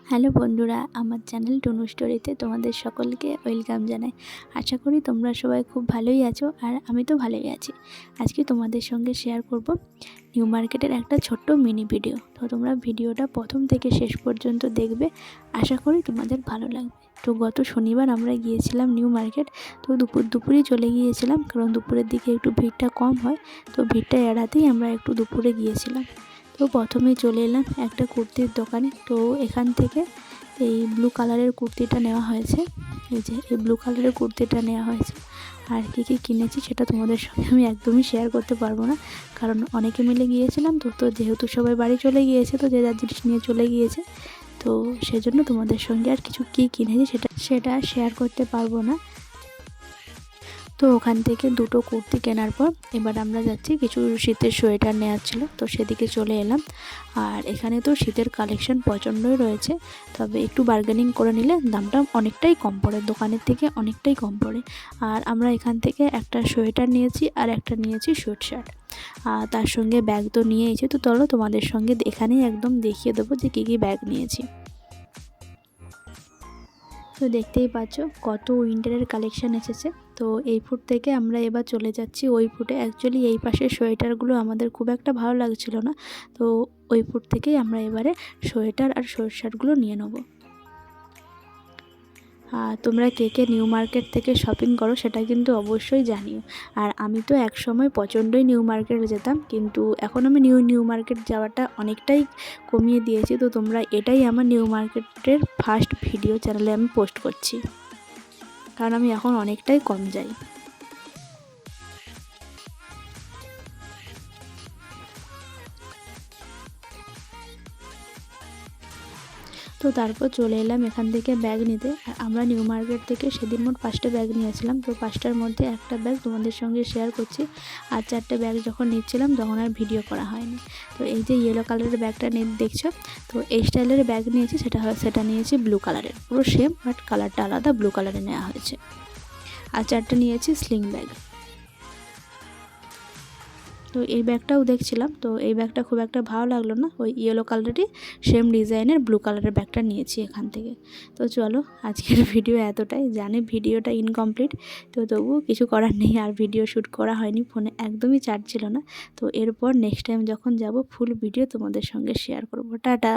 Hello বন্ধুরা, আমার channel Tunu স্টোরিতে তোমাদের সকলকে ওয়েলকাম জানাই। আশা করি তোমরা সবাই খুব ভালোই আছো, আর আমি তো ভালোই আছি। আজকে তোমাদের সঙ্গে শেয়ার করব নিউ মার্কেটের একটা ছোট্ট মিনি ভিডিও। তো তোমরা ভিডিওটা প্রথম থেকে শেষ পর্যন্ত দেখবে, আশা করি তোমাদের ভালো লাগবে। তো গত শনিবার আমরা গিয়েছিলাম নিউ মার্কেট। তো দুপুরেই চলে গিয়েছিলাম, কারণ দুপুরের দিকে একটু ভিড়টা কম হয়। তো ভিড়টা এড়াতেই আমরা একটু দুপুরে গিয়েছিলাম। তো প্রথমেই চলে এলাম একটা কুর্তির দোকানে। তো এখান থেকে এই ব্লু কালারের কুর্তিটা নেওয়া হয়েছে। এই যে এই ব্লু কালারের কুর্তিটা নেওয়া হয়েছে। আর কী কী কিনেছি সেটা তোমাদের সঙ্গে আমি একদমই শেয়ার করতে পারবো না, কারণ অনেকে মিলে গিয়েছিলাম। তো যেহেতু সবাই বাড়ি চলে গিয়েছে, তো যে যার জিনিস নিয়ে চলে গিয়েছে, তো সেজন্য তোমাদের সঙ্গে আর কিছু কী কিনেছি সেটা শেয়ার করতে পারবো না। তো ওখান থেকে দুটো কুর্তি কেনার পর এবার আমরা যাচ্ছি, কিছু শীতের সোয়েটার নেওয়ার ছিল, তো সেদিকে চলে এলাম। আর এখানে তো শীতের কালেকশন প্রচণ্ডই রয়েছে, তবে একটু বার্গেনিং করে নিলে দামটা অনেকটাই কম পড়ে, দোকানের থেকে অনেকটাই কম পড়ে। আর আমরা এখান থেকে একটা সোয়েটার নিয়েছি আর একটা নিয়েছি সোয়েট শার্ট। আর তার সঙ্গে ব্যাগ তো নিয়েইছি। তো চলো তোমাদের সঙ্গে এখানেই একদম দেখিয়ে দেবো যে কী কী ব্যাগ নিয়েছি। তো দেখতেই পাচ্ছ কত উইন্টারের কালেকশান এসেছে। তো এই ফুট থেকে আমরা এবার চলে যাচ্ছি ওই ফুটে। অ্যাকচুয়ালি এই পাশের সোয়েটারগুলো আমাদের খুব একটা ভালো লাগছিল না, তো ওই ফুট থেকেই আমরা এবারে সোয়েটার আর সোয়েট শার্টগুলো নিয়ে নেবো। তোমরা কে কে নিউ মার্কেট থেকে শপিং করো সেটা কিন্তু অবশ্যই জানিও। আর আমি তো এক সময় প্রচণ্ডই নিউ মার্কেটে যেতাম, কিন্তু এখন আমি নিউ মার্কেট যাওয়াটা অনেকটাই কমিয়ে দিয়েছি। তো তোমরা এটাই আমার নিউ মার্কেটের ফার্স্ট ভিডিও চ্যানেলে আমি পোস্ট করছি, কারণ আমি এখন অনেকটাই কম যাই। তো তারপর চলে এলাম এখান থেকে ব্যাগ নিতে। আর আমরা নিউ মার্কেট থেকে সেদিন মোট 5টা ব্যাগ নিয়েছিলাম। তো 5টার মধ্যে একটা ব্যাগ তোমাদের সঙ্গে শেয়ার করছি, আর 4টে ব্যাগ যখন নিচ্ছিলাম তখন আর ভিডিও করা হয়নি। তো এই যে ইয়েলো কালারের ব্যাগটা দেখছো, তো এই স্টাইলের ব্যাগ নিয়েছি, সেটা নিয়েছি ব্লু কালারের, পুরো সেম বাট কালারটা আলাদা, ব্লু কালারে নেওয়া হয়েছে। আর 4টে নিয়েছি স্লিং ব্যাগ। তো এই ব্যাগটাও দেখছিলাম, তো এই ব্যাগটা খুব একটা ভালো লাগলো না, ওই ইয়েলো কালারেরই সেম ডিজাইনের ব্লু কালারের ব্যাগটা নিয়েছি এখান থেকে। তো চলো, আজকের ভিডিও এতটাই। জানি ভিডিওটা ইনকমপ্লিট, তো তবুও কিছু করার নেই, আর ভিডিও শ্যুট করা হয়নি, ফোনে একদমই চার্জ ছিল না। তো এরপর নেক্সট টাইম যখন যাব ফুল ভিডিও তোমাদের সঙ্গে শেয়ার করব। টাটা।